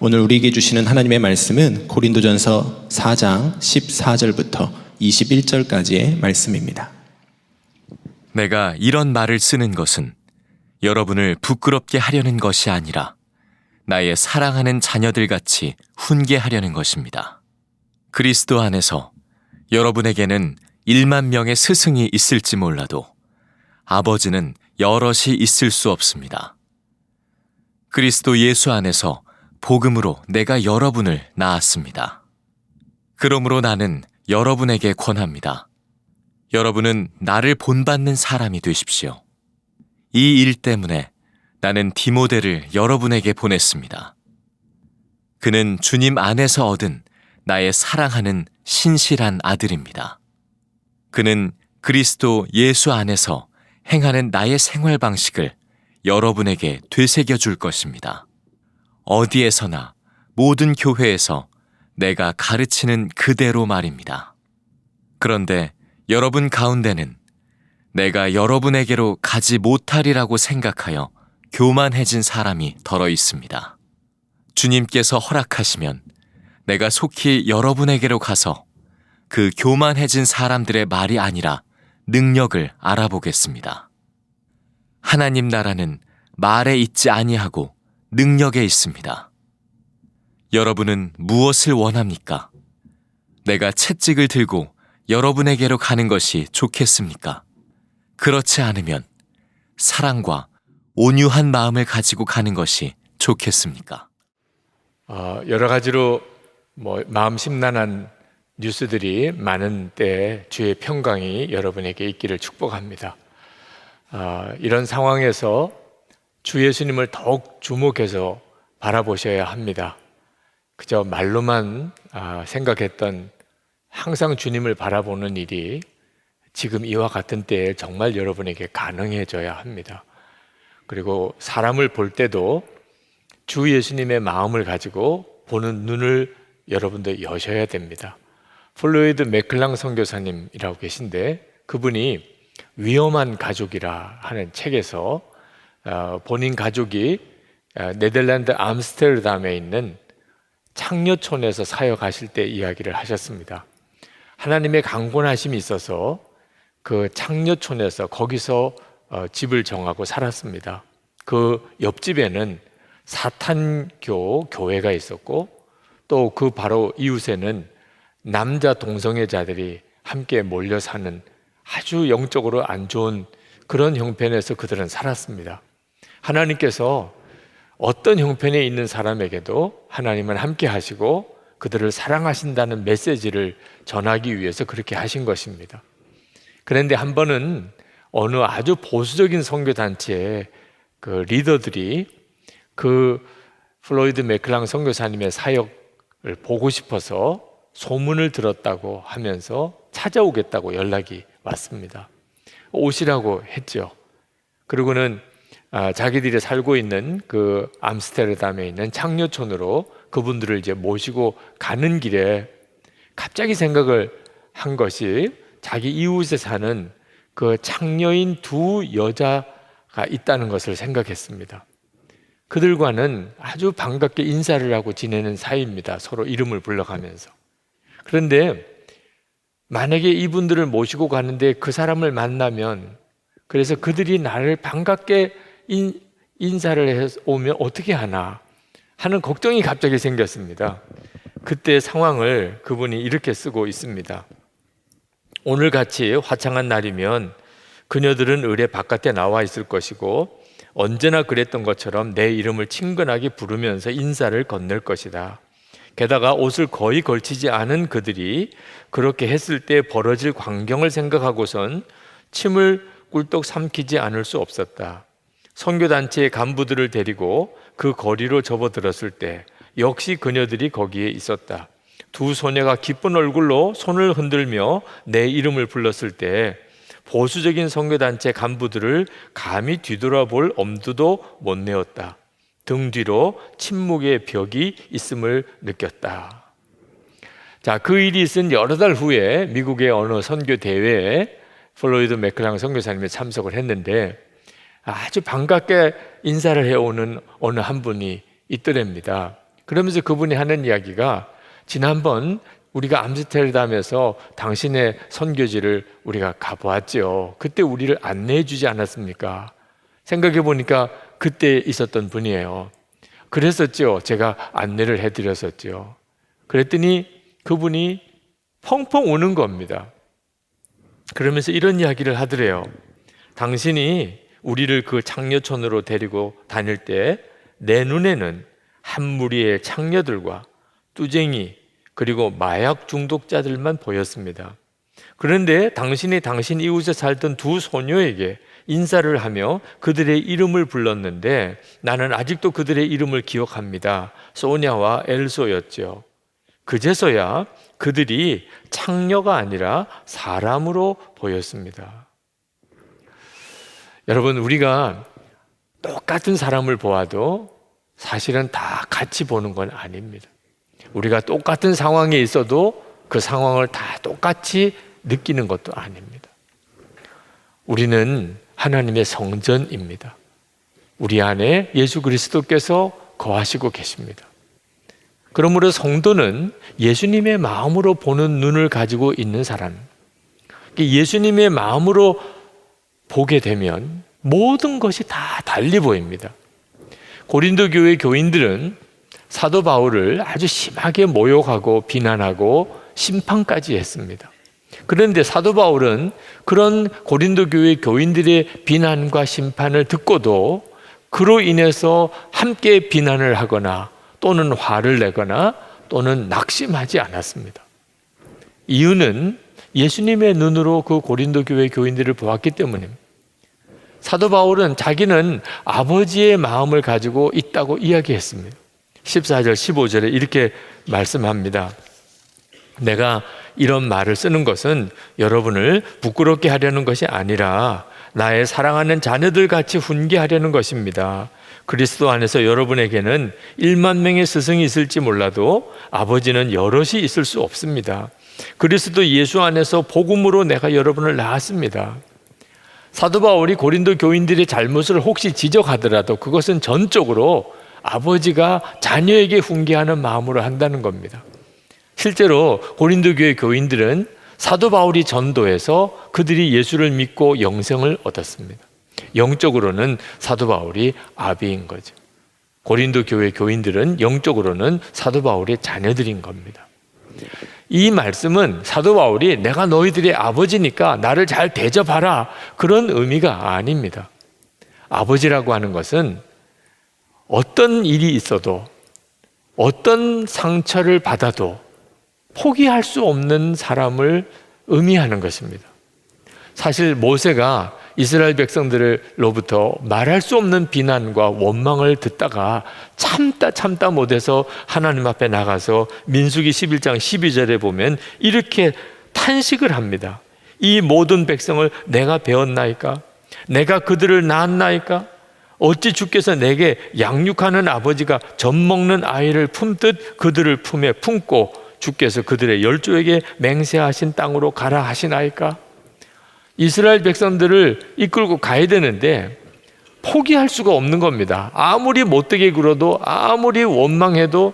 오늘 우리에게 주시는 하나님의 말씀은 고린도전서 4장 14절부터 21절까지의 말씀입니다. 내가 이런 말을 쓰는 것은 여러분을 부끄럽게 하려는 것이 아니라 나의 사랑하는 자녀들같이 훈계하려는 것입니다. 그리스도 안에서 여러분에게는 1만 명의 스승이 있을지 몰라도 아버지는 여럿이 있을 수 없습니다. 그리스도 예수 안에서 복음으로 내가 여러분을 낳았습니다. 그러므로 나는 여러분에게 권합니다. 여러분은 나를 본받는 사람이 되십시오. 이 일 때문에 나는 디모데를 여러분에게 보냈습니다. 그는 주님 안에서 얻은 나의 사랑하는 신실한 아들입니다. 그는 그리스도 예수 안에서 행하는 나의 생활 방식을 여러분에게 되새겨 줄 것입니다. 어디에서나 모든 교회에서 내가 가르치는 그대로 말입니다. 그런데 여러분 가운데는 내가 여러분에게로 가지 못하리라고 생각하여 교만해진 사람이 덜어 있습니다. 주님께서 허락하시면 내가 속히 여러분에게로 가서 그 교만해진 사람들의 말이 아니라 능력을 알아보겠습니다. 하나님 나라는 말에 있지 아니하고 능력에 있습니다. 여러분은 무엇을 원합니까? 내가 채찍을 들고 여러분에게로 가는 것이 좋겠습니까? 그렇지 않으면 사랑과 온유한 마음을 가지고 가는 것이 좋겠습니까? 여러 가지로 마음 심란한 뉴스들이 많은 때 주의 평강이 여러분에게 있기를 축복합니다. 이런 상황에서 주 예수님을 더욱 주목해서 바라보셔야 합니다. 그저 말로만 생각했던 항상 주님을 바라보는 일이 지금 이와 같은 때에 정말 여러분에게 가능해져야 합니다. 그리고 사람을 볼 때도 주 예수님의 마음을 가지고 보는 눈을 여러분들 여셔야 됩니다. 플로이드 맥클랑 선교사님이라고 계신데 그분이 위험한 가족이라 하는 책에서 본인 가족이 네덜란드 암스테르담에 있는 창녀촌에서 사역하실 때 이야기를 하셨습니다. 하나님의 강권하심이 있어서 그 창녀촌에서 거기서 집을 정하고 살았습니다. 그 옆집에는 사탄교 교회가 있었고 또 그 바로 이웃에는 남자 동성애자들이 함께 몰려 사는 아주 영적으로 안 좋은 그런 형편에서 그들은 살았습니다. 하나님께서 어떤 형편에 있는 사람에게도 하나님은 함께 하시고 그들을 사랑하신다는 메시지를 전하기 위해서 그렇게 하신 것입니다. 그런데 한 번은 어느 아주 보수적인 선교단체의 그 리더들이 그 플로이드 맥클랑 선교사님의 사역을 보고 싶어서 소문을 들었다고 하면서 찾아오겠다고 연락이 왔습니다. 오시라고 했죠. 그리고는 자기들이 살고 있는 그 암스테르담에 있는 창녀촌으로 그분들을 이제 모시고 가는 길에 갑자기 생각을 한 것이 자기 이웃에 사는 그 창녀인 두 여자가 있다는 것을 생각했습니다. 그들과는 아주 반갑게 인사를 하고 지내는 사이입니다. 서로 이름을 불러가면서. 그런데 만약에 이분들을 모시고 가는데 그 사람을 만나면 그래서 그들이 나를 반갑게 인사를 해서 오면 어떻게 하나 하는 걱정이 갑자기 생겼습니다. 그때 상황을 그분이 이렇게 쓰고 있습니다. 오늘같이 화창한 날이면 그녀들은 의례 바깥에 나와 있을 것이고 언제나 그랬던 것처럼 내 이름을 친근하게 부르면서 인사를 건넬 것이다. 게다가 옷을 거의 걸치지 않은 그들이 그렇게 했을 때 벌어질 광경을 생각하고선 침을 꿀떡 삼키지 않을 수 없었다. 선교단체의 간부들을 데리고 그 거리로 접어들었을 때 역시 그녀들이 거기에 있었다. 두 소녀가 기쁜 얼굴로 손을 흔들며 내 이름을 불렀을 때 보수적인 선교단체 간부들을 감히 뒤돌아볼 엄두도 못 내었다. 등 뒤로 침묵의 벽이 있음을 느꼈다. 자, 그 일이 있은 여러 달 후에 미국의 어느 선교 대회에 플로이드 맥클랑 선교사님이 참석을 했는데 아주 반갑게 인사를 해오는 어느 한 분이 있더랍니다. 그러면서 그분이 하는 이야기가 지난번 우리가 암스테르담에서 당신의 선교지를 우리가 가보았죠. 그때 우리를 안내해 주지 않았습니까? 생각해 보니까 그때 있었던 분이에요. 그랬었죠. 제가 안내를 해드렸었죠. 그랬더니 그분이 펑펑 우는 겁니다. 그러면서 이런 이야기를 하더래요. 당신이 우리를 그 창녀촌으로 데리고 다닐 때 내 눈에는 한 무리의 창녀들과 뚜쟁이 그리고 마약 중독자들만 보였습니다. 그런데 당신이 당신 이웃에 살던 두 소녀에게 인사를 하며 그들의 이름을 불렀는데 나는 아직도 그들의 이름을 기억합니다. 소냐와 엘소였죠. 그제서야 그들이 창녀가 아니라 사람으로 보였습니다. 여러분, 우리가 똑같은 사람을 보아도 사실은 다 같이 보는 건 아닙니다. 우리가 똑같은 상황에 있어도 그 상황을 다 똑같이 느끼는 것도 아닙니다. 우리는 하나님의 성전입니다. 우리 안에 예수 그리스도께서 거하시고 계십니다. 그러므로 성도는 예수님의 마음으로 보는 눈을 가지고 있는 사람, 예수님의 마음으로 보게 되면 모든 것이 다 달리 보입니다. 고린도 교회 교인들은 사도 바울을 아주 심하게 모욕하고 비난하고 심판까지 했습니다. 그런데 사도 바울은 그런 고린도 교회 교인들의 비난과 심판을 듣고도 그로 인해서 함께 비난을 하거나 또는 화를 내거나 또는 낙심하지 않았습니다. 이유는 예수님의 눈으로 그 고린도 교회 교인들을 보았기 때문입니다. 사도 바울은 자기는 아버지의 마음을 가지고 있다고 이야기했습니다. 14절, 15절에 이렇게 말씀합니다. 내가 이런 말을 쓰는 것은 여러분을 부끄럽게 하려는 것이 아니라 나의 사랑하는 자녀들 같이 훈계하려는 것입니다. 그리스도 안에서 여러분에게는 1만 명의 스승이 있을지 몰라도 아버지는 여럿이 있을 수 없습니다. 그리스도 예수 안에서 복음으로 내가 여러분을 낳았습니다. 사도 바울이 고린도 교인들의 잘못을 혹시 지적하더라도 그것은 전적으로 아버지가 자녀에게 훈계하는 마음으로 한다는 겁니다. 실제로 고린도 교회 교인들은 사도 바울이 전도해서 그들이 예수를 믿고 영생을 얻었습니다. 영적으로는 사도 바울이 아비인 거죠. 고린도 교회 교인들은 영적으로는 사도 바울의 자녀들인 겁니다. 이 말씀은 사도 바울이 내가 너희들의 아버지니까 나를 잘 대접하라 그런 의미가 아닙니다. 아버지라고 하는 것은 어떤 일이 있어도 어떤 상처를 받아도 포기할 수 없는 사람을 의미하는 것입니다. 사실 모세가 이스라엘 백성들로부터 말할 수 없는 비난과 원망을 듣다가 참다 못해서 하나님 앞에 나가서 민수기 11장 12절에 보면 이렇게 탄식을 합니다. 이 모든 백성을 내가 배웠나이까? 내가 그들을 낳았나이까? 어찌 주께서 내게 양육하는 아버지가 젖 먹는 아이를 품듯 그들을 품에 품고 주께서 그들의 열조에게 맹세하신 땅으로 가라 하시나이까? 이스라엘 백성들을 이끌고 가야 되는데 포기할 수가 없는 겁니다. 아무리 못되게 굴어도 아무리 원망해도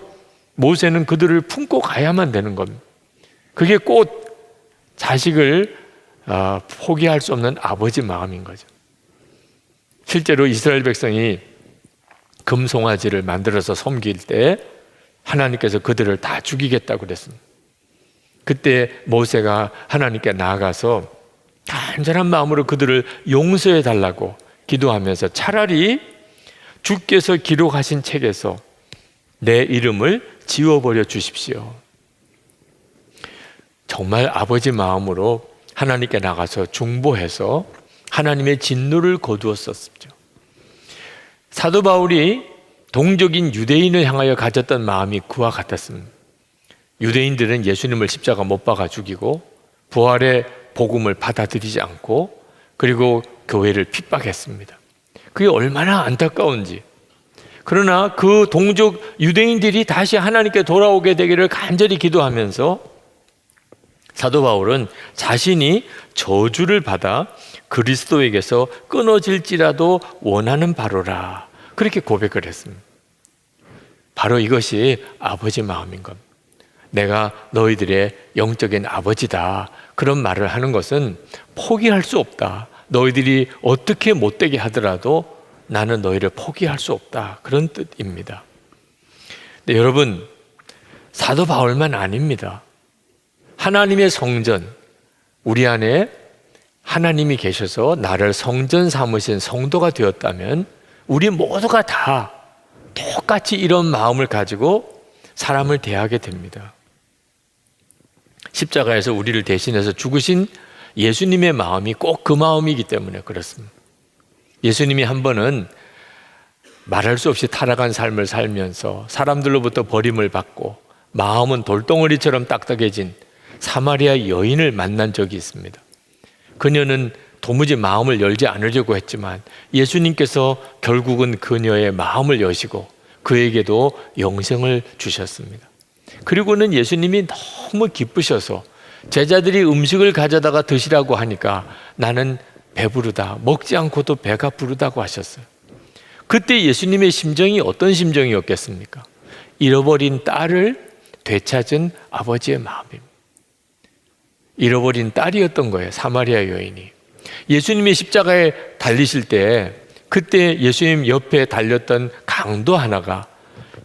모세는 그들을 품고 가야만 되는 겁니다. 그게 꼭 자식을 포기할 수 없는 아버지 마음인 거죠. 실제로 이스라엘 백성이 금송아지를 만들어서 섬길 때 하나님께서 그들을 다 죽이겠다고 그랬습니다. 그때 모세가 하나님께 나아가서 간절한 마음으로 그들을 용서해 달라고 기도하면서 차라리 주께서 기록하신 책에서 내 이름을 지워버려 주십시오. 정말 아버지 마음으로 하나님께 나가서 중보해서 하나님의 진노를 거두었었죠. 사도 바울이 동족인 유대인을 향하여 가졌던 마음이 그와 같았습니다. 유대인들은 예수님을 십자가 못 박아 죽이고 부활의 복음을 받아들이지 않고 그리고 교회를 핍박했습니다. 그게 얼마나 안타까운지. 그러나 그 동족 유대인들이 다시 하나님께 돌아오게 되기를 간절히 기도하면서 사도 바울은 자신이 저주를 받아 그리스도에게서 끊어질지라도 원하는 바로라 그렇게 고백을 했습니다. 바로 이것이 아버지 마음인 겁니다. 내가 너희들의 영적인 아버지다. 그런 말을 하는 것은 포기할 수 없다. 너희들이 어떻게 못되게 하더라도 나는 너희를 포기할 수 없다. 그런 뜻입니다. 근데 여러분, 사도 바울만 아닙니다. 하나님의 성전, 우리 안에 하나님이 계셔서 나를 성전 삼으신 성도가 되었다면 우리 모두가 다 똑같이 이런 마음을 가지고 사람을 대하게 됩니다. 십자가에서 우리를 대신해서 죽으신 예수님의 마음이 꼭 그 마음이기 때문에 그렇습니다. 예수님이 한 번은 말할 수 없이 타락한 삶을 살면서 사람들로부터 버림을 받고 마음은 돌덩어리처럼 딱딱해진 사마리아 여인을 만난 적이 있습니다. 그녀는 도무지 마음을 열지 않으려고 했지만 예수님께서 결국은 그녀의 마음을 여시고 그에게도 영생을 주셨습니다. 그리고는 예수님이 너무 기쁘셔서 제자들이 음식을 가져다가 드시라고 하니까 나는 배부르다, 먹지 않고도 배가 부르다고 하셨어요. 그때 예수님의 심정이 어떤 심정이었겠습니까? 잃어버린 딸을 되찾은 아버지의 마음입니다. 잃어버린 딸이었던 거예요, 사마리아 여인이. 예수님이 십자가에 달리실 때 그때 예수님 옆에 달렸던 강도 하나가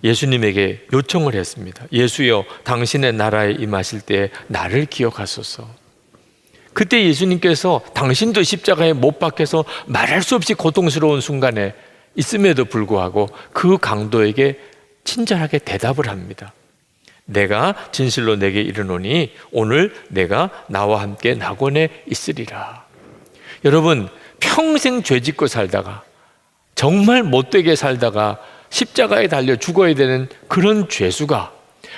예수님에게 요청을 했습니다. 예수여, 당신의 나라에 임하실 때 나를 기억하소서. 그때 예수님께서 당신도 십자가에 못 박혀서 말할 수 없이 고통스러운 순간에 있음에도 불구하고 그 강도에게 친절하게 대답을 합니다. 내가 진실로 내게 이르노니 오늘 내가 나와 함께 낙원에 있으리라. 여러분, 평생 죄짓고 살다가 정말 못되게 살다가 십자가에 달려 죽어야 되는 그런 죄수가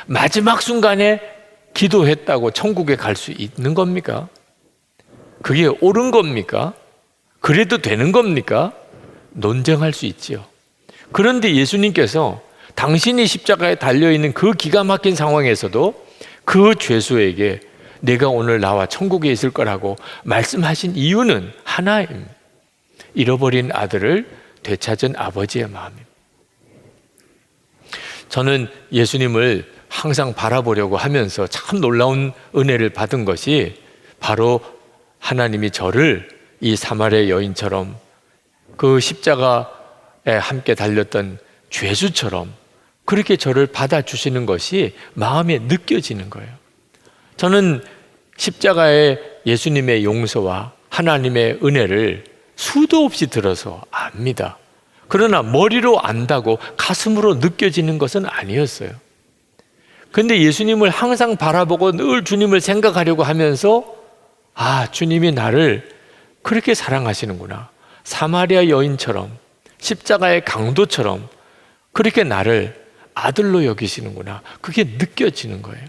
마지막 순간에 기도했다고 천국에 갈 수 있는 겁니까? 그게 옳은 겁니까? 그래도 되는 겁니까? 논쟁할 수 있지요. 그런데 예수님께서 당신이 십자가에 달려있는 그 기가 막힌 상황에서도 그 죄수에게 내가 오늘 나와 천국에 있을 거라고 말씀하신 이유는 하나입니다. 잃어버린 아들을 되찾은 아버지의 마음입니다. 저는 예수님을 항상 바라보려고 하면서 참 놀라운 은혜를 받은 것이 바로 하나님이 저를 이 사마리아 여인처럼 그 십자가에 함께 달렸던 죄수처럼 그렇게 저를 받아주시는 것이 마음에 느껴지는 거예요. 저는 십자가의 예수님의 용서와 하나님의 은혜를 수도 없이 들어서 압니다. 그러나 머리로 안다고 가슴으로 느껴지는 것은 아니었어요. 그런데 예수님을 항상 바라보고 늘 주님을 생각하려고 하면서 주님이 나를 그렇게 사랑하시는구나. 사마리아 여인처럼 십자가의 강도처럼 그렇게 나를 아들로 여기시는구나. 그게 느껴지는 거예요.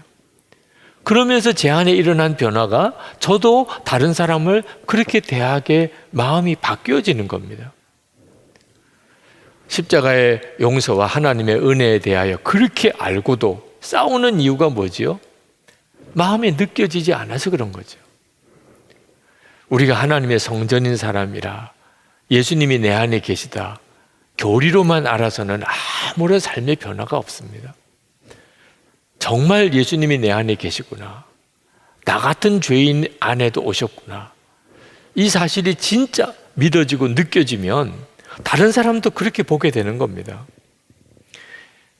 그러면서 제 안에 일어난 변화가 저도 다른 사람을 그렇게 대하게 마음이 바뀌어지는 겁니다. 십자가의 용서와 하나님의 은혜에 대하여 그렇게 알고도 싸우는 이유가 뭐지요? 마음에 느껴지지 않아서 그런 거죠. 우리가 하나님의 성전인 사람이라 예수님이 내 안에 계시다. 교리로만 알아서는 아무런 삶의 변화가 없습니다. 정말 예수님이 내 안에 계시구나. 나 같은 죄인 안에도 오셨구나. 이 사실이 진짜 믿어지고 느껴지면 다른 사람도 그렇게 보게 되는 겁니다.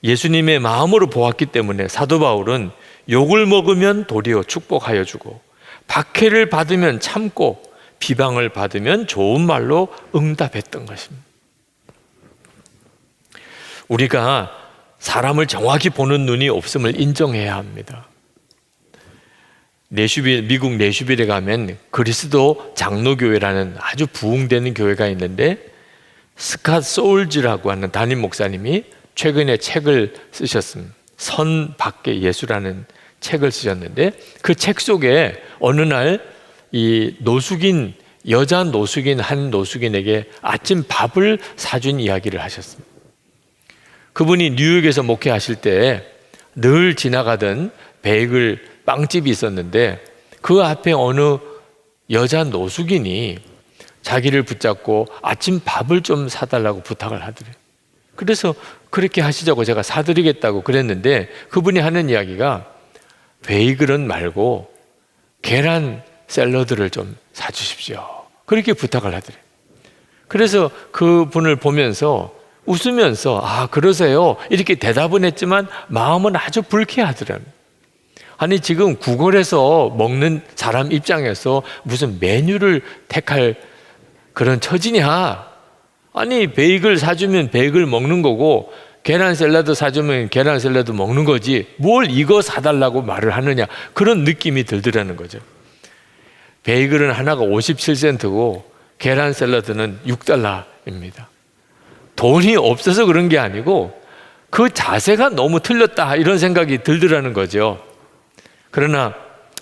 예수님의 마음으로 보았기 때문에 사도 바울은 욕을 먹으면 도리어 축복하여 주고 박해를 받으면 참고 비방을 받으면 좋은 말로 응답했던 것입니다. 우리가 사람을 정확히 보는 눈이 없음을 인정해야 합니다. 미국 내슈빌에 가면 그리스도 장로교회라는 아주 부흥되는 교회가 있는데 스캇 소울즈라고 하는 담임 목사님이 최근에 책을 쓰셨습니다. 선 밖의 예수라는 책을 쓰셨는데 그 책 속에 어느 날 이 노숙인 여자 노숙인 한 노숙인에게 아침 밥을 사준 이야기를 하셨습니다. 그분이 뉴욕에서 목회하실 때 늘 지나가던 베이글 빵집이 있었는데 그 앞에 어느 여자 노숙인이 자기를 붙잡고 아침 밥을 좀 사달라고 부탁을 하더래요. 그래서 그렇게 하시자고 제가 사드리겠다고 그랬는데 그분이 하는 이야기가 베이글은 말고 계란 샐러드를 좀 사주십시오. 그렇게 부탁을 하더래요. 그래서 그분을 보면서 웃으면서 아 그러세요 이렇게 대답은 했지만 마음은 아주 불쾌하더라고요. 아니 지금 구걸해서 먹는 사람 입장에서 무슨 메뉴를 택할 그런 처지냐. 아니 베이글 사주면 베이글 먹는 거고 계란 샐러드 사주면 계란 샐러드 먹는 거지 뭘 이거 사달라고 말을 하느냐. 그런 느낌이 들더라는 거죠. 베이글은 하나가 57센트고 계란 샐러드는 6달러입니다. 돈이 없어서 그런 게 아니고 그 자세가 너무 틀렸다 이런 생각이 들더라는 거죠. 그러나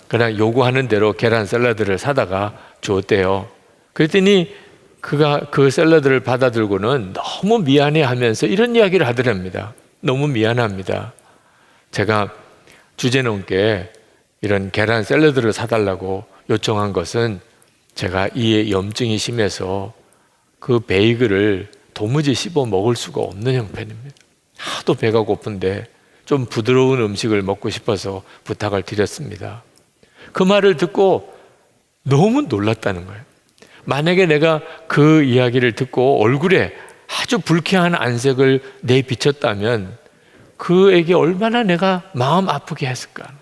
그냥 요구하는 대로 계란 샐러드를 사다가 주었대요. 그랬더니 그가 그 샐러드를 받아들고는 너무 미안해 하면서 이런 이야기를 하더랍니다. 너무 미안합니다. 제가 주제넘게 이런 계란 샐러드를 사달라고 요청한 것은 제가 이에 염증이 심해서 그 베이글을 도무지 씹어 먹을 수가 없는 형편입니다. 하도 배가 고픈데 좀 부드러운 음식을 먹고 싶어서 부탁을 드렸습니다. 그 말을 듣고 너무 놀랐다는 거예요. 만약에 내가 그 이야기를 듣고 얼굴에 아주 불쾌한 안색을 내비쳤다면 그에게 얼마나 내가 마음 아프게 했을까.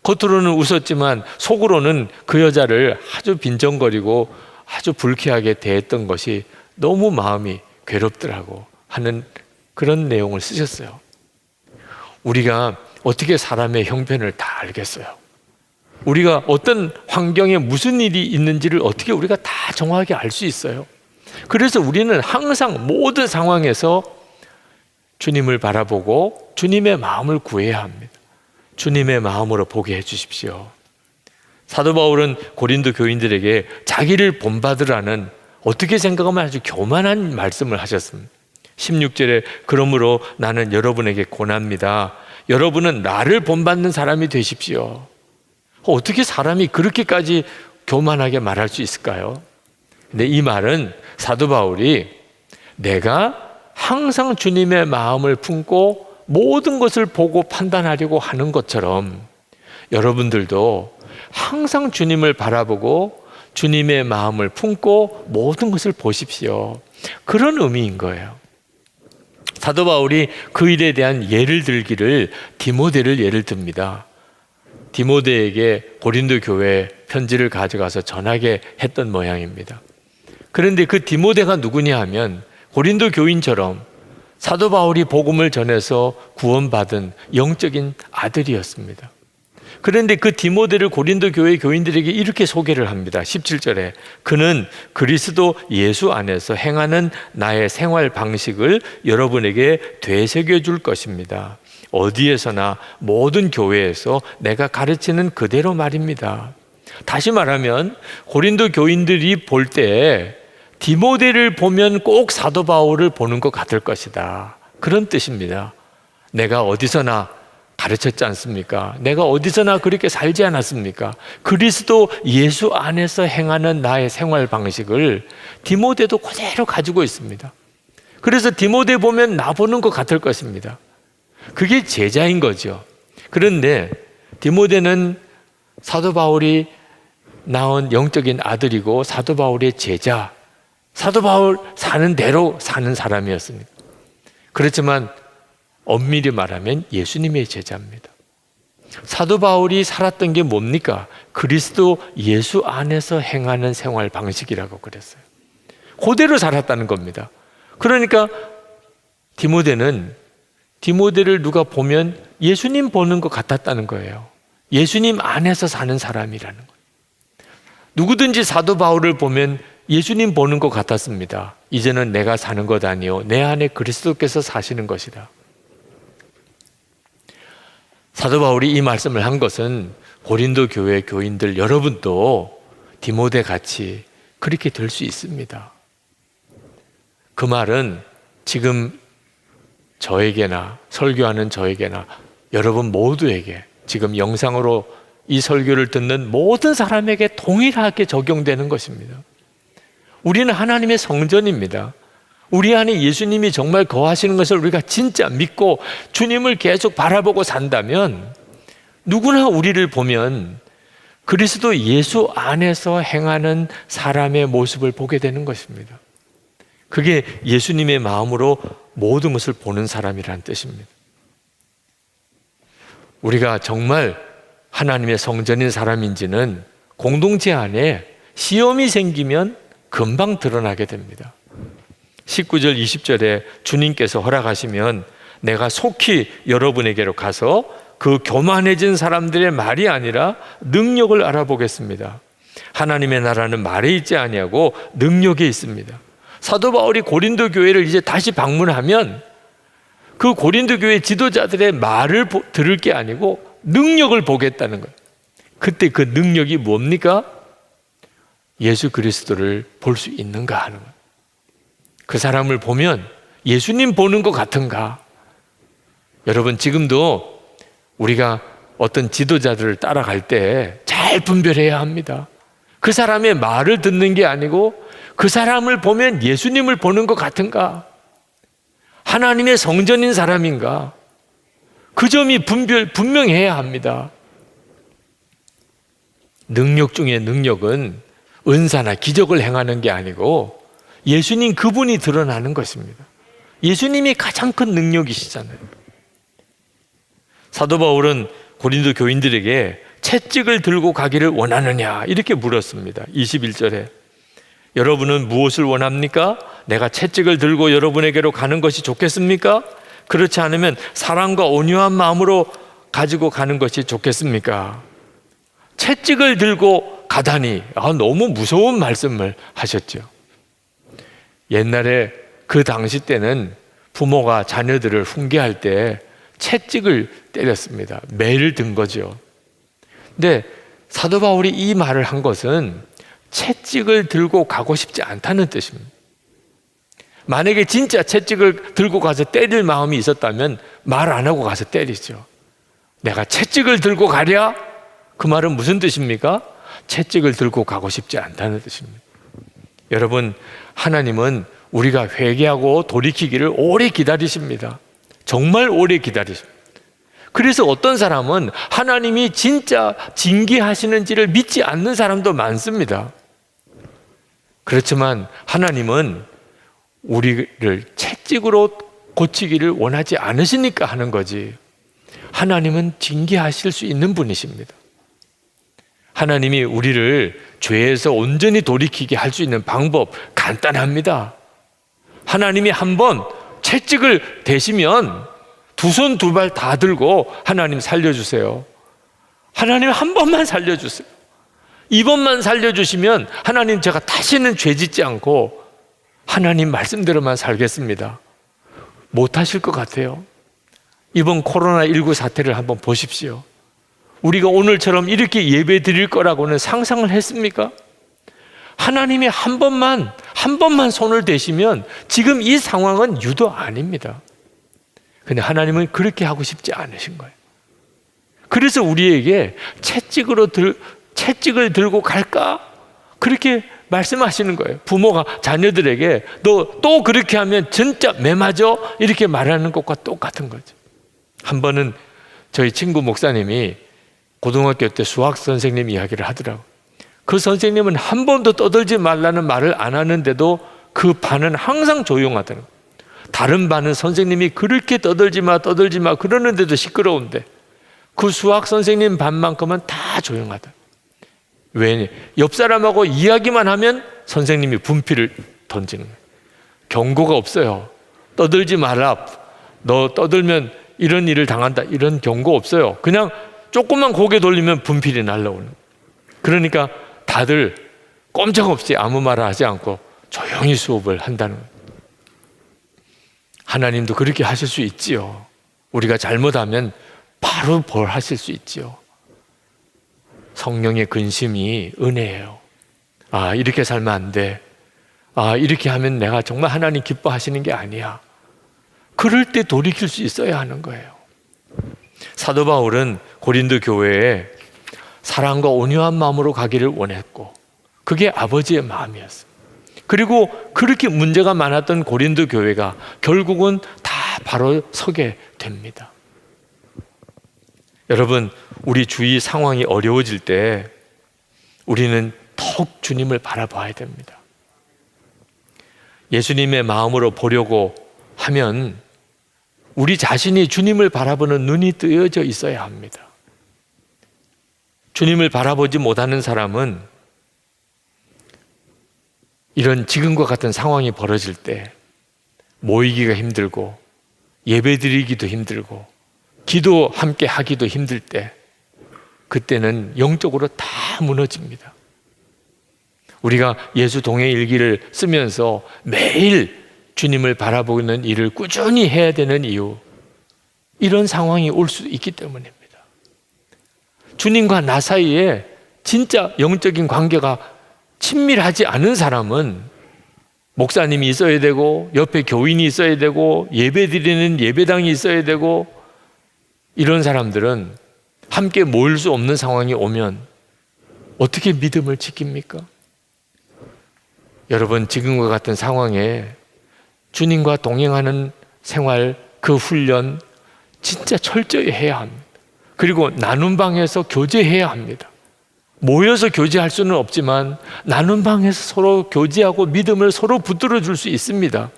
겉으로는 웃었지만 속으로는 그 여자를 아주 빈정거리고 아주 불쾌하게 대했던 것이 너무 마음이 괴롭더라고 하는 그런 내용을 쓰셨어요. 우리가 어떻게 사람의 형편을 다 알겠어요? 우리가 어떤 환경에 무슨 일이 있는지를 어떻게 우리가 다 정확하게 알 수 있어요? 그래서 우리는 항상 모든 상황에서 주님을 바라보고 주님의 마음을 구해야 합니다. 주님의 마음으로 보게 해주십시오. 사도 바울은 고린도 교인들에게 자기를 본받으라는 어떻게 생각하면 아주 교만한 말씀을 하셨습니다. 16절에 그러므로 나는 여러분에게 권합니다. 여러분은 나를 본받는 사람이 되십시오. 어떻게 사람이 그렇게까지 교만하게 말할 수 있을까요? 근데 이 말은 사도 바울이 내가 항상 주님의 마음을 품고 모든 것을 보고 판단하려고 하는 것처럼 여러분들도 항상 주님을 바라보고 주님의 마음을 품고 모든 것을 보십시오. 그런 의미인 거예요. 사도 바울이 그 일에 대한 예를 들기를 디모데를 예를 듭니다. 디모데에게 고린도 교회에 편지를 가져가서 전하게 했던 모양입니다. 그런데 그 디모데가 누구냐 하면 고린도 교인처럼 사도 바울이 복음을 전해서 구원받은 영적인 아들이었습니다. 그런데 그 디모데를 고린도 교회 교인들에게 이렇게 소개를 합니다. 17절에 그는 그리스도 예수 안에서 행하는 나의 생활 방식을 여러분에게 되새겨 줄 것입니다. 어디에서나 모든 교회에서 내가 가르치는 그대로 말입니다. 다시 말하면 고린도 교인들이 볼 때 디모데를 보면 꼭 사도 바울을 보는 것 같을 것이다. 그런 뜻입니다. 내가 어디서나 가르쳤지 않습니까? 내가 어디서나 그렇게 살지 않았습니까? 그리스도 예수 안에서 행하는 나의 생활 방식을 디모데도 그대로 가지고 있습니다. 그래서 디모데 보면 나 보는 것 같을 것입니다. 그게 제자인 거죠. 그런데 디모데는 사도 바울이 낳은 영적인 아들이고 사도 바울의 제자, 사도 바울 사는 대로 사는 사람이었습니다. 그렇지만 엄밀히 말하면 예수님의 제자입니다. 사도 바울이 살았던 게 뭡니까? 그리스도 예수 안에서 행하는 생활 방식이라고 그랬어요. 그대로 살았다는 겁니다. 그러니까 디모데를 누가 보면 예수님 보는 것 같았다는 거예요. 예수님 안에서 사는 사람이라는 거예요. 누구든지 사도 바울을 보면 예수님 보는 것 같았습니다. 이제는 내가 사는 것 아니요 내 안에 그리스도께서 사시는 것이다. 사도 바울이 이 말씀을 한 것은 고린도 교회 교인들 여러분도 디모데 같이 그렇게 될 수 있습니다. 그 말은 지금 저에게나 설교하는 저에게나 여러분 모두에게 지금 영상으로 이 설교를 듣는 모든 사람에게 동일하게 적용되는 것입니다. 우리는 하나님의 성전입니다. 우리 안에 예수님이 정말 거하시는 것을 우리가 진짜 믿고 주님을 계속 바라보고 산다면 누구나 우리를 보면 그리스도 예수 안에서 행하는 사람의 모습을 보게 되는 것입니다. 그게 예수님의 마음으로 모든 것을 보는 사람이라는 뜻입니다. 우리가 정말 하나님의 성전인 사람인지는 공동체 안에 시험이 생기면 금방 드러나게 됩니다. 19절 20절에 주님께서 허락하시면 내가 속히 여러분에게로 가서 그 교만해진 사람들의 말이 아니라 능력을 알아보겠습니다. 하나님의 나라는 말에 있지 아니하고 능력에 있습니다. 사도 바울이 고린도 교회를 이제 다시 방문하면 그 고린도 교회 지도자들의 말을 들을 게 아니고 능력을 보겠다는 거예요. 그때 그 능력이 뭡니까? 예수 그리스도를 볼 수 있는가 하는 거예요. 그 사람을 보면 예수님 보는 것 같은가? 여러분, 지금도 우리가 어떤 지도자들을 따라갈 때 잘 분별해야 합니다. 그 사람의 말을 듣는 게 아니고 그 사람을 보면 예수님을 보는 것 같은가? 하나님의 성전인 사람인가? 그 점이 분명해야 합니다. 능력 중에 능력은 은사나 기적을 행하는 게 아니고 예수님 그분이 드러나는 것입니다. 예수님이 가장 큰 능력이시잖아요. 사도 바울은 고린도 교인들에게 채찍을 들고 가기를 원하느냐 이렇게 물었습니다. 21절에 여러분은 무엇을 원합니까? 내가 채찍을 들고 여러분에게로 가는 것이 좋겠습니까? 그렇지 않으면 사랑과 온유한 마음으로 가지고 가는 것이 좋겠습니까? 채찍을 들고 가다니 너무 무서운 말씀을 하셨죠. 옛날에 그 당시 때는 부모가 자녀들을 훈계할 때 채찍을 때렸습니다. 매를 든 거죠. 근데 사도 바울이 이 말을 한 것은 채찍을 들고 가고 싶지 않다는 뜻입니다. 만약에 진짜 채찍을 들고 가서 때릴 마음이 있었다면 말 안 하고 가서 때리죠. 내가 채찍을 들고 가랴? 그 말은 무슨 뜻입니까? 채찍을 들고 가고 싶지 않다는 뜻입니다. 여러분, 하나님은 우리가 회개하고 돌이키기를 오래 기다리십니다. 정말 오래 기다리십니다. 그래서 어떤 사람은 하나님이 진짜 징계하시는지를 믿지 않는 사람도 많습니다. 그렇지만 하나님은 우리를 채찍으로 고치기를 원하지 않으시니까 하는 거지. 하나님은 징계하실 수 있는 분이십니다. 하나님이 우리를 죄에서 온전히 돌이키게 할 수 있는 방법 간단합니다. 하나님이 한번 채찍을 대시면 두 손 두 발 다 들고 하나님 살려주세요. 하나님 한 번만 살려주세요. 이번만 살려주시면 하나님 제가 다시는 죄 짓지 않고 하나님 말씀대로만 살겠습니다. 못하실 것 같아요. 이번 코로나19 사태를 한번 보십시오. 우리가 오늘처럼 이렇게 예배 드릴 거라고는 상상을 했습니까? 하나님이 한 번만 손을 대시면 지금 이 상황은 유도 아닙니다. 근데 하나님은 그렇게 하고 싶지 않으신 거예요. 그래서 우리에게 채찍을 들고 갈까? 그렇게 말씀하시는 거예요. 부모가 자녀들에게 너 또 그렇게 하면 진짜 매 맞아? 이렇게 말하는 것과 똑같은 거죠. 한 번은 저희 친구 목사님이 고등학교 때 수학 선생님 이야기를 하더라고요. 그 선생님은 한 번도 떠들지 말라는 말을 안 하는데도 그 반은 항상 조용하다는 거예요. 다른 반은 선생님이 그렇게 떠들지 마 그러는데도 시끄러운데 그 수학 선생님 반만큼은 다 조용하다. 왜? 옆 사람하고 이야기만 하면 선생님이 분필을 던지는 거예요. 경고가 없어요. 떠들지 마라. 너 떠들면 이런 일을 당한다. 이런 경고 없어요. 그냥 조금만 고개 돌리면 분필이 날라오는 거예요. 그러니까 다들 꼼짝없이 아무 말을 하지 않고 조용히 수업을 한다는 거예요. 하나님도 그렇게 하실 수 있지요. 우리가 잘못하면 바로 벌하실 수 있지요. 성령의 근심이 은혜예요. 이렇게 살면 안 돼. 이렇게 하면 내가 정말 하나님 기뻐하시는 게 아니야. 그럴 때 돌이킬 수 있어야 하는 거예요. 사도 바울은 고린도 교회에 사랑과 온유한 마음으로 가기를 원했고 그게 아버지의 마음이었어요. 그리고 그렇게 문제가 많았던 고린도 교회가 결국은 다 바로 서게 됩니다. 여러분, 우리 주위 상황이 어려워질 때 우리는 더욱 주님을 바라봐야 됩니다. 예수님의 마음으로 보려고 하면 우리 자신이 주님을 바라보는 눈이 뜨여져 있어야 합니다. 주님을 바라보지 못하는 사람은 이런 지금과 같은 상황이 벌어질 때 모이기가 힘들고 예배 드리기도 힘들고 기도 함께 하기도 힘들 때 그때는 영적으로 다 무너집니다. 우리가 예수 동행 일기를 쓰면서 매일 주님을 바라보는 일을 꾸준히 해야 되는 이유, 이런 상황이 올 수 있기 때문입니다. 주님과 나 사이에 진짜 영적인 관계가 친밀하지 않은 사람은 목사님이 있어야 되고 옆에 교인이 있어야 되고 예배 드리는 예배당이 있어야 되고, 이런 사람들은 함께 모일 수 없는 상황이 오면 어떻게 믿음을 지킵니까? 여러분, 지금과 같은 상황에 주님과 동행하는 생활, 그 훈련 진짜 철저히 해야 합니다. 그리고 나눈 방에서 교제해야 합니다. 모여서 교제할 수는 없지만 나눈 방에서 서로 교제하고 믿음을 서로 붙들어 줄 수 있습니다.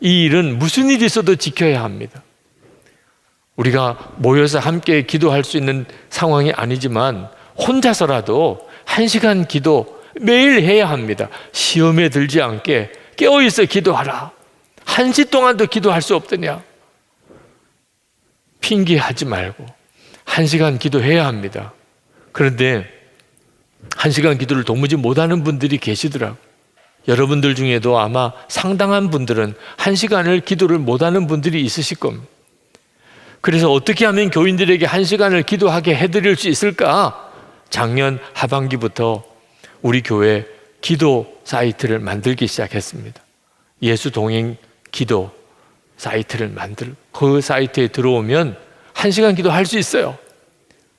이 일은 무슨 일이 있어도 지켜야 합니다. 우리가 모여서 함께 기도할 수 있는 상황이 아니지만 혼자서라도 1시간 기도 매일 해야 합니다. 시험에 들지 않게 깨어있어 기도하라. 1시 동안도 기도할 수 없더냐? 핑계하지 말고 1시간 기도해야 합니다. 그런데 1시간 기도를 도무지 못하는 분들이 계시더라고요. 여러분들 중에도 아마 상당한 분들은 1시간을 기도를 못하는 분들이 있으실 겁니다. 그래서 어떻게 하면 교인들에게 1시간을 기도하게 해드릴 수 있을까? 작년 하반기부터 우리 교회 기도 사이트를 만들기 시작했습니다. 예수 동행 기도 사이트를 그 사이트에 들어오면 1시간 기도할 수 있어요.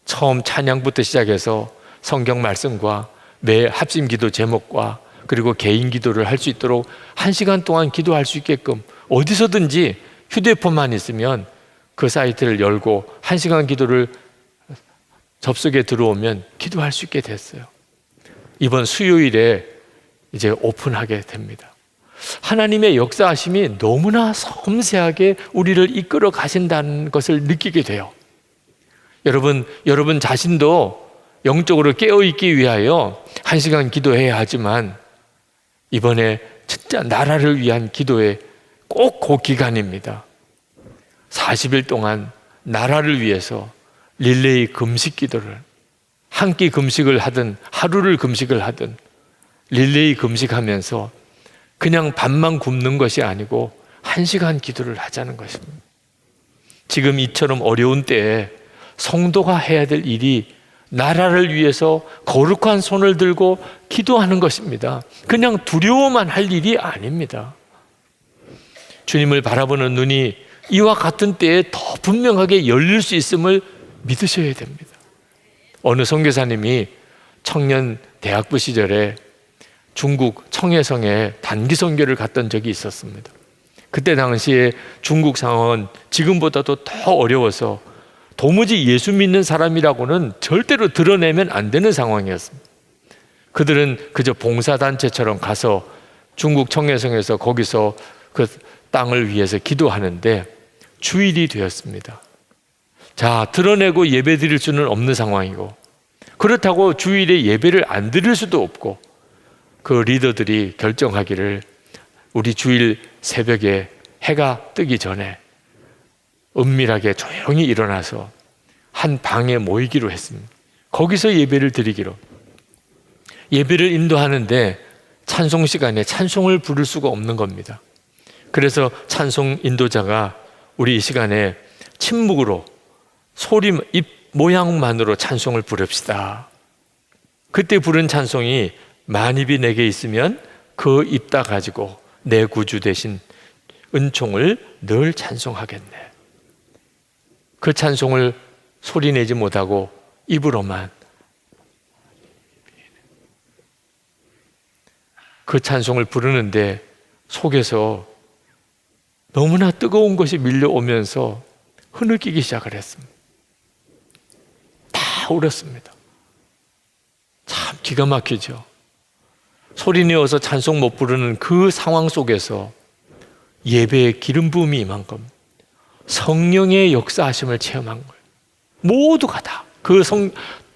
처음 찬양부터 시작해서 성경 말씀과 매 합심 기도 제목과 그리고 개인 기도를 할 수 있도록 1시간 동안 기도할 수 있게끔 어디서든지 휴대폰만 있으면 그 사이트를 열고 1시간 기도를 접속에 들어오면 기도할 수 있게 됐어요. 이번 수요일에 이제 오픈하게 됩니다. 하나님의 역사하심이 너무나 섬세하게 우리를 이끌어 가신다는 것을 느끼게 돼요. 여러분 자신도 영적으로 깨어있기 위하여 1시간 기도해야 하지만 이번에 진짜 나라를 위한 기도에 꼭 그 기간입니다. 40일 동안 나라를 위해서 릴레이 금식 기도를, 한 끼 금식을 하든 하루를 금식을 하든 릴레이 금식하면서 그냥 밥만 굶는 것이 아니고 1시간 기도를 하자는 것입니다. 지금 이처럼 어려운 때에 성도가 해야 될 일이 나라를 위해서 거룩한 손을 들고 기도하는 것입니다. 그냥 두려워만 할 일이 아닙니다. 주님을 바라보는 눈이 이와 같은 때에 더 분명하게 열릴 수 있음을 믿으셔야 됩니다. 어느 선교사님이 청년 대학부 시절에 중국 청해성에 단기 선교를 갔던 적이 있었습니다. 그때 당시에 중국 상황은 지금보다도 더 어려워서 도무지 예수 믿는 사람이라고는 절대로 드러내면 안 되는 상황이었습니다. 그들은 그저 봉사단체처럼 가서 중국 청해성에서 거기서 그 땅을 위해서 기도하는데 주일이 되었습니다. 자, 드러내고 예배 드릴 수는 없는 상황이고, 그렇다고 주일에 예배를 안 드릴 수도 없고, 그 리더들이 결정하기를 우리 주일 새벽에 해가 뜨기 전에 은밀하게 조용히 일어나서 한 방에 모이기로 했습니다. 거기서 예배를 드리기로. 예배를 인도하는데 찬송 시간에 찬송을 부를 수가 없는 겁니다. 그래서 찬송 인도자가 우리 이 시간에 침묵으로 소리, 입 모양만으로 찬송을 부릅시다. 그때 부른 찬송이 만입이 내게 있으면 그 입 다 가지고 내 구주 대신 은총을 늘 찬송하겠네. 그 찬송을 소리내지 못하고 입으로만 그 찬송을 부르는데 속에서 너무나 뜨거운 것이 밀려오면서 흐느끼기 시작을 했습니다. 다 울었습니다. 참 기가 막히죠. 소리 내어서 찬송 못 부르는 그 상황 속에서 예배의 기름 부음이 임한 겁니다. 성령의 역사하심을 체험한 거예요. 모두가 다, 그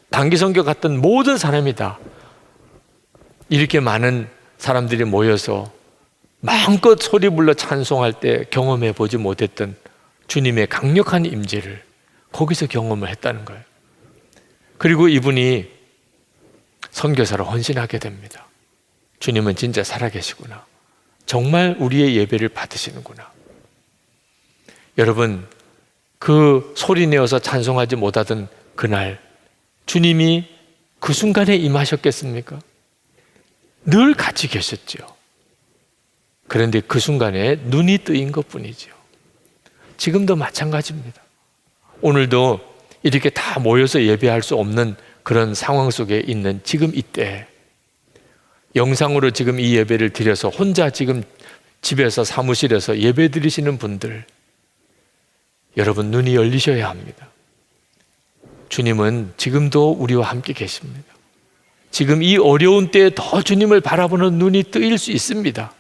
단기 선교 갔던 모든 사람이 다 이렇게 많은 사람들이 모여서 마음껏 소리 불러 찬송할 때 경험해 보지 못했던 주님의 강력한 임재를 거기서 경험을 했다는 거예요. 그리고 이분이 선교사로 헌신하게 됩니다. 주님은 진짜 살아계시구나. 정말 우리의 예배를 받으시는구나. 여러분, 그 소리 내어서 찬송하지 못하던 그날 주님이 그 순간에 임하셨겠습니까? 늘 같이 계셨죠. 그런데 그 순간에 눈이 뜨인 것뿐이죠. 지금도 마찬가지입니다. 오늘도 이렇게 다 모여서 예배할 수 없는 그런 상황 속에 있는 지금 이때 영상으로 지금 이 예배를 드려서 혼자 지금 집에서 사무실에서 예배 드리시는 분들, 여러분 눈이 열리셔야 합니다. 주님은 지금도 우리와 함께 계십니다. 지금 이 어려운 때에 더 주님을 바라보는 눈이 뜨일 수 있습니다.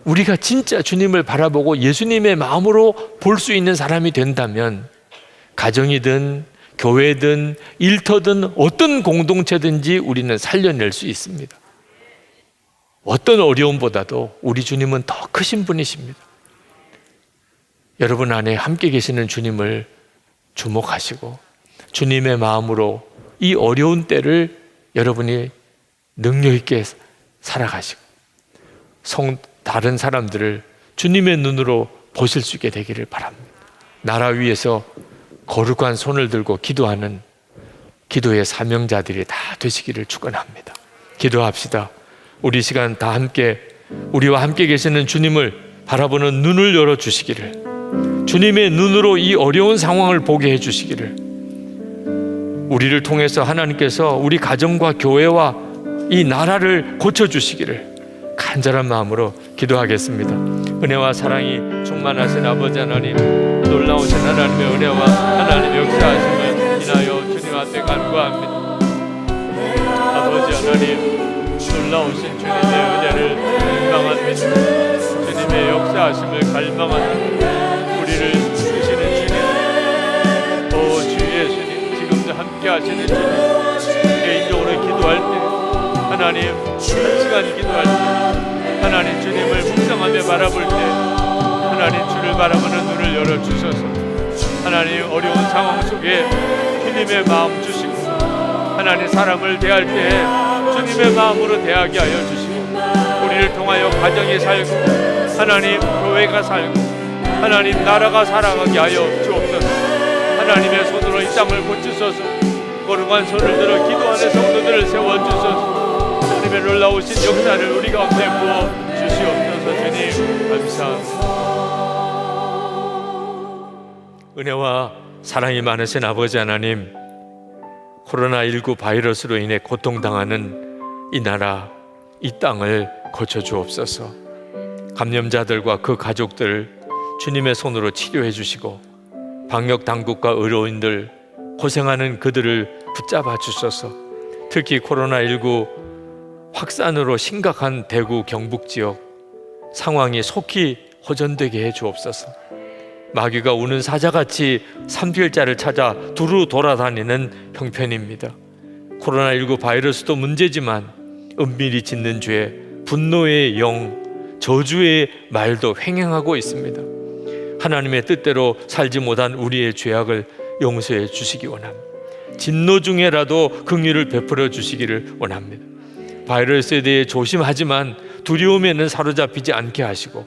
우리가 진짜 주님을 바라보고 예수님의 마음으로 볼 수 있는 사람이 된다면 가정이든 교회든 일터든 어떤 공동체든지 우리는 살려낼 수 있습니다. 어떤 어려움보다도 우리 주님은 더 크신 분이십니다. 여러분 안에 함께 계시는 주님을 주목하시고 주님의 마음으로 이 어려운 때를 여러분이 능력 있게 살아가시고 다른 사람들을 주님의 눈으로 보실 수 있게 되기를 바랍니다. 나라 위에서 거룩한 손을 들고 기도하는 기도의 사명자들이 다 되시기를 축원합니다. 기도합시다. 우리 시간 다 함께 우리와 함께 계시는 주님을 바라보는 눈을 열어주시기를, 주님의 눈으로 이 어려운 상황을 보게 해주시기를, 우리를 통해서 하나님께서 우리 가정과 교회와 이 나라를 고쳐주시기를 간절한 마음으로 기도하겠습니다. 은혜와 사랑이 충만하신 아버지 하나님, 놀라우신 하나님의 은혜와 하나님의 역사하심을 인하여 주님 앞에 간구합니다. 아버지 하나님, 놀라우신 주님의 은혜를 갈망합니다. 주님의 역사하심을 갈망합니다. 우리를 주시는 주님, 오 주 예수님, 지금도 함께 하시는 주님, 개인적으로 기도할 때 하나님, 한 시간 기도할 때 하나님 주님을 묵상하며 바라볼 때 하나님 주를 바라보는 눈을 열어주셔서 하나님 어려운 상황 속에 주님의 마음 주시고 하나님 사람을 대할 때 주님의 마음으로 대하게 하여 주시고 우리를 통하여 가정이 살고 하나님 교회가 살고 하나님 나라가 살아가게 하여 주옵소서. 하나님의 손으로 이 땅을 고치소서. 거룩한 손을 들어 기도하는 성도들을 세워주소서. 주님의 놀라우신 역사를 우리 가운데 부어 주시옵소서. 주님 감사합니다. 은혜와 사랑이 많으신 아버지 하나님, 코로나19 바이러스로 인해 고통당하는 이 나라, 이 땅을 고쳐주옵소서. 감염자들과 그 가족들 주님의 손으로 치료해 주시고 방역당국과 의료인들 고생하는 그들을 붙잡아 주소서. 특히 코로나19 확산으로 심각한 대구 경북 지역 상황이 속히 호전되게 해 주옵소서. 마귀가 우는 사자같이 삼킬자를 찾아 두루 돌아다니는 형편입니다. 코로나19 바이러스도 문제지만 은밀히 짓는 죄, 분노의 영, 저주의 말도 횡행하고 있습니다. 하나님의 뜻대로 살지 못한 우리의 죄악을 용서해 주시기 원합니다. 진노 중에라도 긍휼을 베풀어 주시기를 원합니다. 바이러스에 대해 조심하지만 두려움에는 사로잡히지 않게 하시고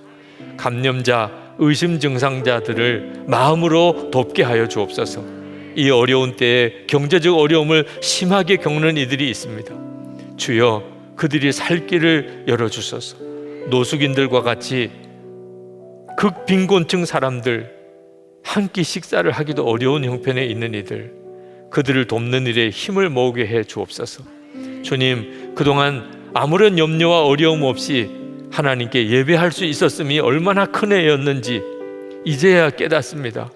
감염자, 의심 증상자들을 마음으로 돕게 하여 주옵소서. 이 어려운 때에 경제적 어려움을 심하게 겪는 이들이 있습니다. 주여, 그들이 살 길을 열어주소서. 노숙인들과 같이 극빈곤층 사람들, 한 끼 식사를 하기도 어려운 형편에 있는 이들, 그들을 돕는 일에 힘을 모으게 해 주옵소서. 주님, 그동안 아무런 염려와 어려움 없이 하나님께 예배할 수 있었음이 얼마나 큰 애였는지 이제야 깨닫습니다.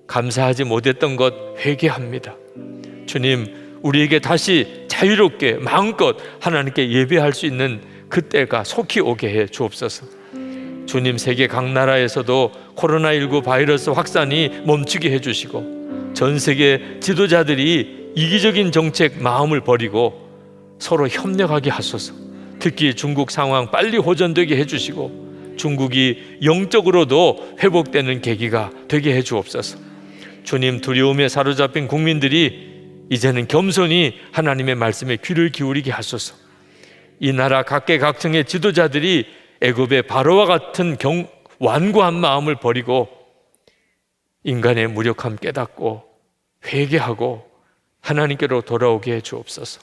감사하지 못했던 것 회개합니다. 주님, 우리에게 다시 자유롭게 마음껏 하나님께 예배할 수 있는 그때가 속히 오게 해 주옵소서. 주님, 세계 각 나라에서도 코로나19 바이러스 확산이 멈추게 해주시고 전 세계 지도자들이 이기적인 정책 마음을 버리고 서로 협력하게 하소서. 특히 중국 상황 빨리 호전되게 해주시고 중국이 영적으로도 회복되는 계기가 되게 해 주옵소서. 주님, 두려움에 사로잡힌 국민들이 이제는 겸손히 하나님의 말씀에 귀를 기울이게 하소서. 이 나라 각계각층의 지도자들이 애굽의 바로와 같은 완고한 마음을 버리고 인간의 무력함 깨닫고 회개하고 하나님께로 돌아오게 해 주옵소서.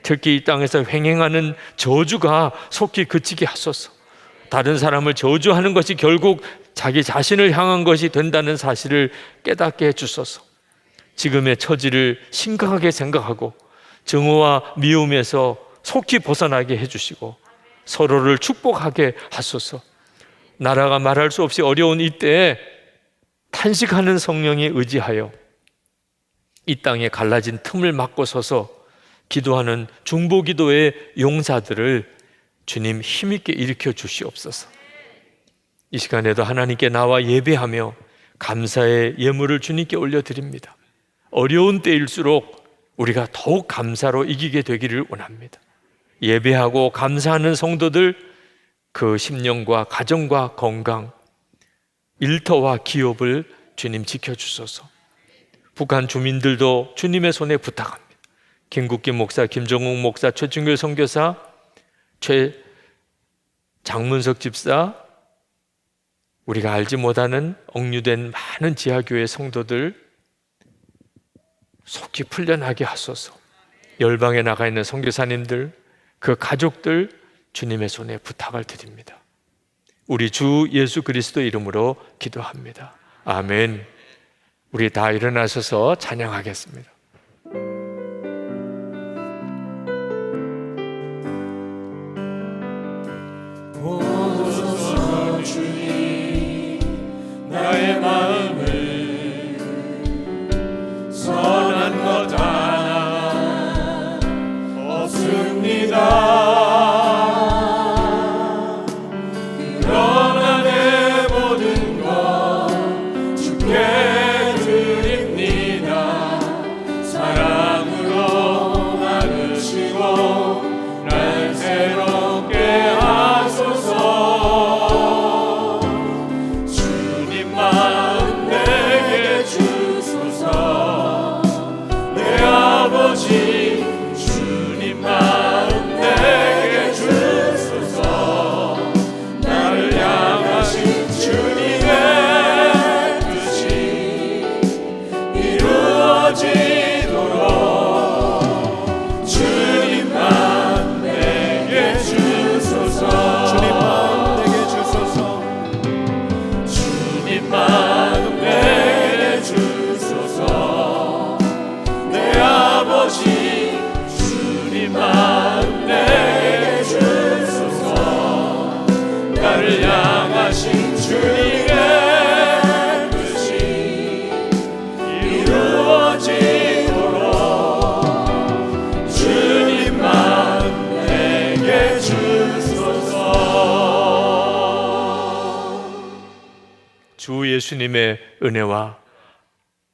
특히 이 땅에서 횡행하는 저주가 속히 그치게 하소서. 다른 사람을 저주하는 것이 결국 자기 자신을 향한 것이 된다는 사실을 깨닫게 해 주소서. 지금의 처지를 심각하게 생각하고 증오와 미움에서 속히 벗어나게 해주시고 서로를 축복하게 하소서. 나라가 말할 수 없이 어려운 이때에 탄식하는 성령에 의지하여 이 땅에 갈라진 틈을 막고 서서 기도하는 중보기도의 용사들을 주님 힘있게 일으켜 주시옵소서. 이 시간에도 하나님께 나와 예배하며 감사의 예물을 주님께 올려드립니다. 어려운 때일수록 우리가 더욱 감사로 이기게 되기를 원합니다. 예배하고 감사하는 성도들, 그 심령과 가정과 건강, 일터와 기업을 주님 지켜주소서. 북한 주민들도 주님의 손에 부탁합니다. 김국기 목사, 김정욱 목사, 최충길 선교사, 장문석 집사, 우리가 알지 못하는 억류된 많은 지하교회 성도들 속히 풀려나게 하소서. 열방에 나가 있는 선교사님들, 그 가족들 주님의 손에 부탁을 드립니다. 우리 주 예수 그리스도 이름으로 기도합니다. 아멘. 우리 다 일어나셔서 찬양하겠습니다. 오소서 주님, 나의 마음을 선한 것 하나 없습니다. 그러나 내 모든 것 주께 드립니다. 사랑으로 나누시고 날 새롭게 하소서. 주님만 내게 주소서. 내 아버지 주님만 내게 주소서. 나를 향하신 주님의 뜻이 이루어지도록 주님만 내게 주소서. 주님만 내게 주소서. 주님만 내게 주소서. 내 아버지 주님만 내게 주소서. 나를 향하신 주님의 뜻이 이루어지도록 주님만 내게 주소서. 주 예수님의 은혜와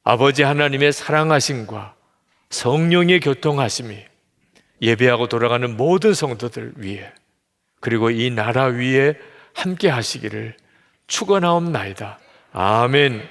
아버지 하나님의 사랑하심과 성령의 교통하심이 예배하고 돌아가는 모든 성도들 위에, 그리고 이 나라 위에 함께 하시기를 축원하옵나이다. 아멘.